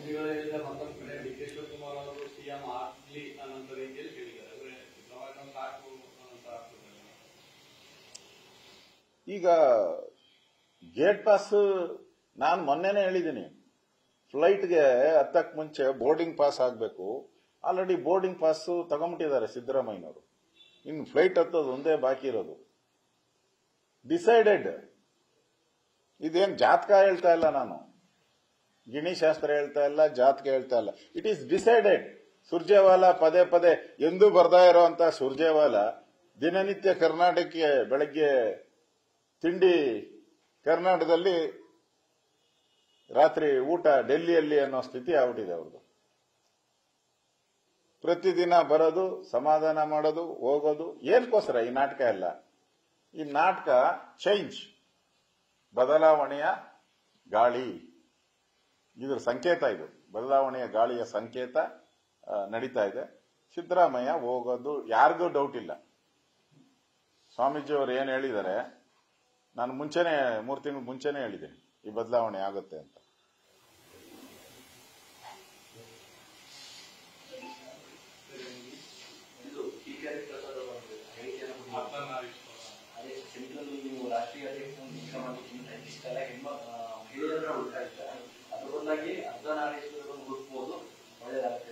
ಮಂತ್ರಿಗಳು ಹೇಳಿದ ಮತ್ತೊಂದು ಕಡೆ ಡಿ ಕೆ ಶಿವಕುಮಾರ್ ಅವರು ಸಿಎಂ ಆಗ್ಲಿ ಅನ್ನೋ ರೀತಿಯಲ್ಲಿ ಹೇಳಿದ್ದಾರೆ. ಅಂದ್ರೆ ಸಿದ್ದರಾಮಯ್ಯ ಸಾಕು ಅಂತ ಆಗ್ತದೆ. ಈಗ ಗೇಟ್ ಪಾಸ್ ನಾನು ಮೊನ್ನೆನೇ ಹೇಳಿದ್ದೀನಿ, ಫ್ಲೈಟ್ಗೆ ಹತ್ತಕ್ಕೆ ಮುಂಚೆ ಬೋರ್ಡಿಂಗ್ ಪಾಸ್ ಆಗಬೇಕು. ಆಲ್ರೆಡಿ ಬೋರ್ಡಿಂಗ್ ಪಾಸ್ ತಗೊಂಡ್ಬಿಟ್ಟಿದ್ದಾರೆ ಸಿದ್ದರಾಮಯ್ಯನವರು. ಇನ್ನು ಫ್ಲೈಟ್ ಹತ್ತೋದು ಒಂದೇ ಬಾಕಿ ಇರೋದು. ಡಿಸೈಡೆಡ್. ಇದೇನು ಜಾತಕ ಹೇಳ್ತಾ ಇಲ್ಲ, ನಾನು ಗಿಣಿಶಾಸ್ತ್ರ ಹೇಳ್ತಾ ಇಲ್ಲ, ಜಾತಕ ಹೇಳ್ತಾ ಇಲ್ಲ. It is decided. ಸುರ್ಜೇವಾಲಾ ಪದೇ ಪದೇ ಎಂದೂ ಬರ್ತಾ ಇರೋಂತ ಸುರ್ಜೇವಾಲಾ ದಿನನಿತ್ಯ ಕರ್ನಾಟಕಕ್ಕೆ ಬೆಳಗ್ಗೆ ತಿಂಡಿ ಕರ್ನಾಟಕದಲ್ಲಿ, ರಾತ್ರಿ ಊಟ ಡೆಲ್ಲಿಯಲ್ಲಿ ಅನ್ನೋ ಸ್ಥಿತಿ ಆಗ್ಬಿಟ್ಟಿದೆ ಅವ್ರದ್ದು. ಪ್ರತಿದಿನ ಬರೋದು, ಸಮಾಧಾನ ಮಾಡೋದು, ಹೋಗೋದು. ಏನಕ್ಕೋಸ್ಕರ ಈ ನಾಟಕ ಎಲ್ಲ? ಈ ನಾಟಕ ಚೇಂಜ್, ಬದಲಾವಣೆಯ ಗಾಳಿ, ಇದ್ರ ಸಂಕೇತ. ಇದು ಬದಲಾವಣೆಯ ಗಾಳಿಯ ಸಂಕೇತ ನಡೀತಾ ಇದೆ. ಸಿದ್ದರಾಮಯ್ಯ ಹೋಗೋದು ಯಾರಿಗೂ ಡೌಟ್ ಇಲ್ಲ. ಸ್ವಾಮೀಜಿಯವರು ಏನು ಹೇಳಿದ್ದಾರೆ, ನಾನು ಮುಂಚೆನೆ 3 ತಿಂಗಳು ಮುಂಚೆನೆ ಹೇಳಿದ್ದೀನಿ ಈ ಬದಲಾವಣೆ ಆಗುತ್ತೆ ಅಂತ. ರಾಷ್ಟ್ರೀಯ ಅದರೊಂದಾಗಿ ಅರ್ಧನಾರೀಶ್ವರರು ಹುಡುಕ್ಬೋದು, ಒಳ್ಳೆಯದಾಗುತ್ತೆ.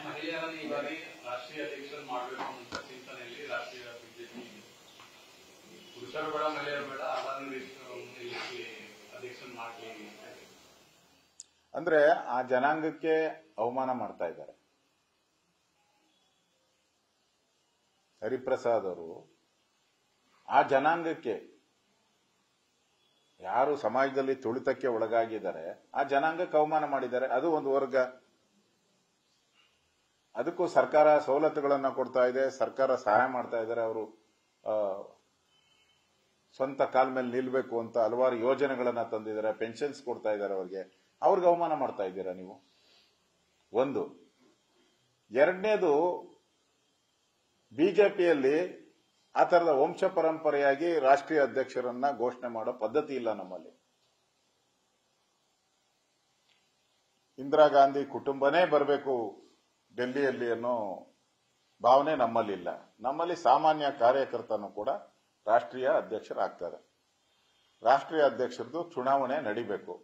ಮಹಿಳೆಯರನ್ನು ಈ ಬಾರಿ ರಾಷ್ಟ್ರೀಯ ಅಧ್ಯಕ್ಷರು ಮಾಡಬೇಕು ಅಂತ ಚಿಂತನೆಯಲ್ಲಿ ರಾಷ್ಟ್ರೀಯ ಬಿಜೆಪಿ. ಪುರುಷರು ಬೇಡ, ಮಹಿಳೆಯರು ಬೇಡ, ಅಧ್ಯಕ್ಷರು ಮಾಡಲಿ ಅಂದ್ರೆ ಆ ಜನಾಂಗಕ್ಕೆ ಅವಮಾನ ಮಾಡ್ತಾ ಇದ್ದಾರೆ. ಹರಿಪ್ರಸಾದ್ ಅವರು ಆ ಜನಾಂಗಕ್ಕೆ, ಯಾರು ಸಮಾಜದಲ್ಲಿ ತುಳಿತಕ್ಕೆ ಒಳಗಾಗಿದ್ದಾರೆ ಆ ಜನಾಂಗಕ್ಕೆ ಅವಮಾನ ಮಾಡಿದ್ದಾರೆ. ಅದು ಒಂದು ವರ್ಗ. ಅದಕ್ಕೂ ಸರ್ಕಾರ ಸವಲತ್ತುಗಳನ್ನು ಕೊಡ್ತಾ ಇದೆ, ಸರ್ಕಾರ ಸಹಾಯ ಮಾಡ್ತಾ ಇದ್ದಾರೆ. ಅವರು ಸ್ವಂತ ಕಾಲ ಮೇಲೆ ನಿಲ್ಬೇಕು ಅಂತ ಹಲವಾರು ಯೋಜನೆಗಳನ್ನ ತಂದಿದ್ದಾರೆ, ಪೆನ್ಷನ್ಸ್ ಕೊಡ್ತಾ ಇದ್ದಾರೆ ಅವ್ರಿಗೆ ಅವಮಾನ ಮಾಡ್ತಾ ಇದ್ದೀರಾ ನೀವು. ಒಂದು. ಎರಡನೇದು, ಬಿಜೆಪಿಯಲ್ಲಿ ಆ ತರದ ವಂಶ ಪರಂಪರೆಯಾಗಿ ರಾಷ್ಟ್ರೀಯ ಅಧ್ಯಕ್ಷರನ್ನ ಘೋಷಣೆ ಮಾಡೋ ಪದ್ಧತಿ ಇಲ್ಲ ನಮ್ಮಲ್ಲಿ. ಇಂದಿರಾ ಗಾಂಧಿ ಕುಟುಂಬನೇ ಬರಬೇಕು ಡೆಲ್ಲಿಯಲ್ಲಿ ಅನ್ನೋ ಭಾವನೆ ನಮ್ಮಲ್ಲಿಲ್ಲ. ನಮ್ಮಲ್ಲಿ ಸಾಮಾನ್ಯ ಕಾರ್ಯಕರ್ತನೂ ಕೂಡ ರಾಷ್ಟ್ರೀಯ ಅಧ್ಯಕ್ಷರಾಗ್ತಾರೆ. ರಾಷ್ಟ್ರೀಯ ಅಧ್ಯಕ್ಷರದ್ದು ಚುನಾವಣೆ ನಡಿಬೇಕು.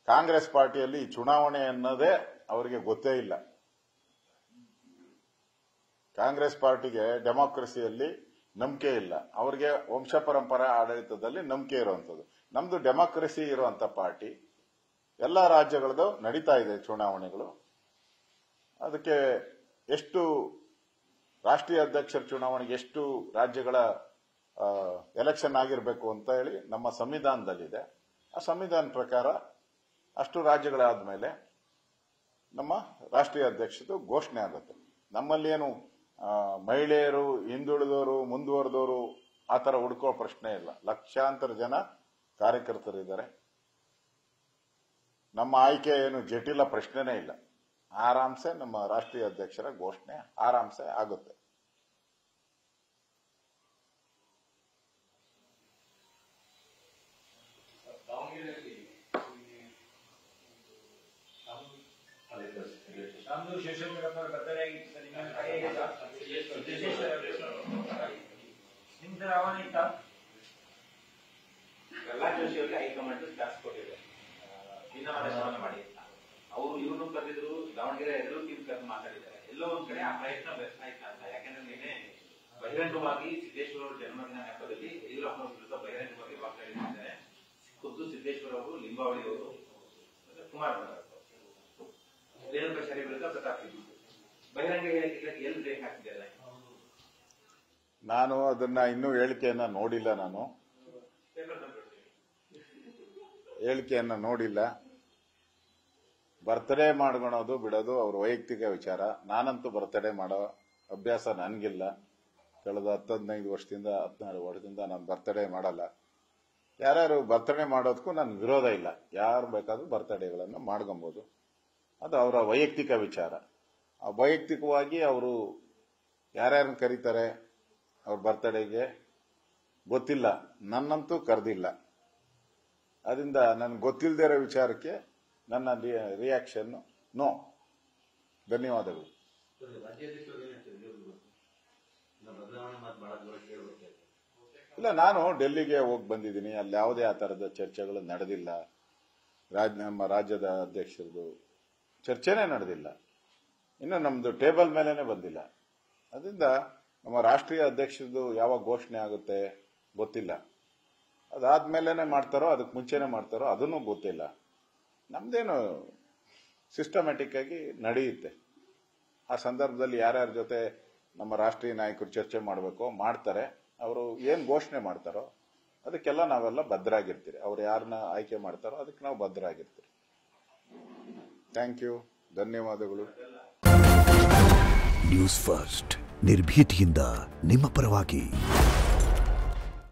ಕಾಂಗ್ರೆಸ್ ಪಾರ್ಟಿಯಲ್ಲಿ ಈ ಚುನಾವಣೆ ಅನ್ನೋದೇ ಅವರಿಗೆ ಗೊತ್ತೇ ಇಲ್ಲ. ಕಾಂಗ್ರೆಸ್ ಪಾರ್ಟಿಗೆ ಡೆಮಾಕ್ರಸಿಯಲ್ಲಿ ನಂಬಿಕೆ ಇಲ್ಲ. ಅವರಿಗೆ ವಂಶ ಪರಂಪರಾ ಆಡಳಿತದಲ್ಲಿ ನಂಬಿಕೆ ಇರುವಂತದ್ದು. ನಮ್ದು ಡೆಮಾಕ್ರಸಿ ಇರುವಂತ ಪಾರ್ಟಿ. ಎಲ್ಲ ರಾಜ್ಯಗಳದ್ದು ನಡೀತಾ ಇದೆ ಚುನಾವಣೆಗಳು. ಅದಕ್ಕೆ ಎಷ್ಟು ರಾಷ್ಟ್ರೀಯ ಅಧ್ಯಕ್ಷರ ಚುನಾವಣೆಗೆ ಎಷ್ಟು ರಾಜ್ಯಗಳ ಎಲೆಕ್ಷನ್ ಆಗಿರಬೇಕು ಅಂತ ಹೇಳಿ ನಮ್ಮ ಸಂವಿಧಾನದಲ್ಲಿದೆ. ಆ ಸಂವಿಧಾನ ಪ್ರಕಾರ ಅಷ್ಟು ರಾಜ್ಯಗಳಾದ ಮೇಲೆ ನಮ್ಮ ರಾಷ್ಟ್ರೀಯ ಅಧ್ಯಕ್ಷರು ಘೋಷಣೆ ಆಗುತ್ತೆ. ನಮ್ಮಲ್ಲಿ ಏನು ಮಹಿಳೆಯರು, ಹಿಂದುಳಿದವರು, ಮುಂದುವರೆದವರು ಆ ತರ ಹುಡುಕೋ ಪ್ರಶ್ನೆ ಇಲ್ಲ. ಲಕ್ಷಾಂತರ ಜನ ಕಾರ್ಯಕರ್ತರಿದ್ದಾರೆ. ನಮ್ಮ ಆಯ್ಕೆ ಏನು ಜಟಿಲ ಪ್ರಶ್ನೆನೇ ಇಲ್ಲ. ಆರಾಮ್ಸೆ ನಮ್ಮ ರಾಷ್ಟ್ರೀಯ ಅಧ್ಯಕ್ಷರ ಘೋಷಣೆ ಆರಾಮ್ಸೆ ಆಗುತ್ತೆ. ನಮ್ದು ಶಿವಶಂಕರಪ್ಪ ಬರ್ತಡೇ ಆಗಿತ್ತು ಸರ್. ನಿಮ್ದು ರಾವಣ ಇತ್ತ? ಪ್ರಹ್ಲಾದ್ ಜೋಶಿ ಅವರಿಗೆ ಹೈಕಮಾಂಡ್ ಟಾಸ್ಕ್ ಕೊಟ್ಟಿದೆ, ಚುನಾವಣೆ ಮಾಡಿ. ಅವರು ಇವ್ರನ್ನು ಕರೆದಿದ್ರು, ದಾವಣಗೆರೆ ಎಲ್ಲರೂ ಟೀಮ್ ಕರೆದು ಮಾತಾಡಿದ್ದಾರೆ. ಎಲ್ಲೋ ಒಂದ್ ಕಡೆ ಆ ಪ್ರಯತ್ನ ವ್ಯರ್ಥ ಆಯ್ತಾ ಅಂತ. ಯಾಕಂದ್ರೆ ನಿನ್ನೆ ಬಹಿರಂಗವಾಗಿ ಸಿದ್ದೇಶ್ವರ ಅವರ ಜನ್ಮದಿನ ನೆಪದಲ್ಲಿ ಯಡಿಯೂರಪ್ಪನವರ ವಿರುದ್ಧ ಬಹಿರಂಗವಾಗಿ ಮಾತಾಡಿದ್ದಾರೆ. ಖುದ್ದು ಸಿದ್ದೇಶ್ವರ ಅವರು, ಲಿಂಬಾವಳಿ ಅವರು, ಕುಮಾರ್ ರೇಣುಕಾಚಾರ್ಯ ವಿರುದ್ಧ ಪ್ರತಾಪ್ ಬಹಿರಂಗ ಹೇಳಿಕೆ ಎಲ್ಲಿ ಬ್ರೇಕ್ ಹಾಕಿದ್ದಾರೆ? ನಾನು ಅದನ್ನ ಇನ್ನೂ ಹೇಳಿಕೆಯನ್ನ ನೋಡಿಲ್ಲ. ನಾನು ಹೇಳಿಕೆಯನ್ನ ನೋಡಿಲ್ಲ. ಬರ್ತ್ಡೇ ಮಾಡ್ಕೊಳೋದು ಬಿಡೋದು ಅವ್ರ ವೈಯಕ್ತಿಕ ವಿಚಾರ. ನಾನಂತೂ ಬರ್ತ್ಡೇ ಮಾಡೋ ಅಭ್ಯಾಸ ನನ್ಗಿಲ್ಲ. ಕಳೆದ 10-15 ವರ್ಷದಿಂದ 14 ವರ್ಷದಿಂದ ನಾನು ಬರ್ತ್ಡೇ ಮಾಡಲ್ಲ. ಯಾರ್ಯಾರು ಬರ್ತ್ಡೇ ಮಾಡೋದಕ್ಕೂ ನನ್ಗೆ ವಿರೋಧ ಇಲ್ಲ. ಯಾರು ಬೇಕಾದ್ರೂ ಬರ್ತ್ಡೇಗಳನ್ನು ಮಾಡ್ಕೊಬಹುದು. ಅದು ಅವರ ವೈಯಕ್ತಿಕ ವಿಚಾರ. ವೈಯಕ್ತಿಕವಾಗಿ ಅವರು ಯಾರ್ಯಾರನ್ನ ಕರೀತಾರೆ ಅವ್ರ ಬರ್ತ್ಡೇಗೆ ಗೊತ್ತಿಲ್ಲ. ನನ್ನಂತೂ ಕರೆದಿಲ್ಲ. ಅದರಿಂದ ನನ್ಗೆ ಗೊತ್ತಿಲ್ಲದೇ ಇರೋ ವಿಚಾರಕ್ಕೆ ನನ್ನ ರಿಯಾಕ್ಷನ್ ನೋ. ಧನ್ಯವಾದಗಳು. ಇಲ್ಲ, ನಾನು ಡೆಲ್ಲಿಗೆ ಹೋಗಿ ಬಂದಿದ್ದೀನಿ. ಅಲ್ಲಿ ಯಾವುದೇ ಆ ಥರದ ಚರ್ಚೆಗಳು ನಡೆದಿಲ್ಲ. ನಮ್ಮ ರಾಜ್ಯದ ಅಧ್ಯಕ್ಷರದು ಚರ್ಚೆನೇ ನಡೆದಿಲ್ಲ. ಇನ್ನು ನಮ್ದು ಟೇಬಲ್ ಮೇಲೇನೆ ಬಂದಿಲ್ಲ. ಅದರಿಂದ ನಮ್ಮ ರಾಷ್ಟ್ರೀಯ ಅಧ್ಯಕ್ಷರದು ಯಾವಾಗ ಘೋಷಣೆ ಆಗುತ್ತೆ ಗೊತ್ತಿಲ್ಲ. ಅದಾದ್ಮೇಲೆ ಮಾಡ್ತಾರೋ ಅದಕ್ಕೆ ಮುಂಚೆನೆ ಮಾಡ್ತಾರೋ ಅದನ್ನು ಗೊತ್ತಿಲ್ಲ. ನಮ್ದೇನು ಸಿಸ್ಟಮ್ಯಾಟಿಕ್ ಆಗಿ ನಡೆಯುತ್ತೆ. ಆ ಸಂದರ್ಭದಲ್ಲಿ ಯಾರ್ಯಾರ ಜೊತೆ ನಮ್ಮ ರಾಷ್ಟ್ರೀಯ ನಾಯಕರು ಚರ್ಚೆ ಮಾಡಬೇಕೋ ಮಾಡ್ತಾರೆ. ಅವರು ಏನು ಘೋಷಣೆ ಮಾಡ್ತಾರೋ ಅದಕ್ಕೆಲ್ಲ ನಾವೆಲ್ಲ ಬದ್ಧರಾಗಿರ್ತೀರಿ. ಅವ್ರು ಯಾರನ್ನ ಆಯ್ಕೆ ಮಾಡ್ತಾರೋ ಅದಕ್ಕೆ ನಾವು ಬದ್ಧರಾಗಿರ್ತೀರಿ. Thank you. ಧನ್ಯವಾದಗಳು. ನ್ಯೂಸ್ ಫಸ್ಟ್ ನಿರ್ಭೀತಿಯಿಂದ ನಿಮ್ಮ ಪರವಾಗಿ.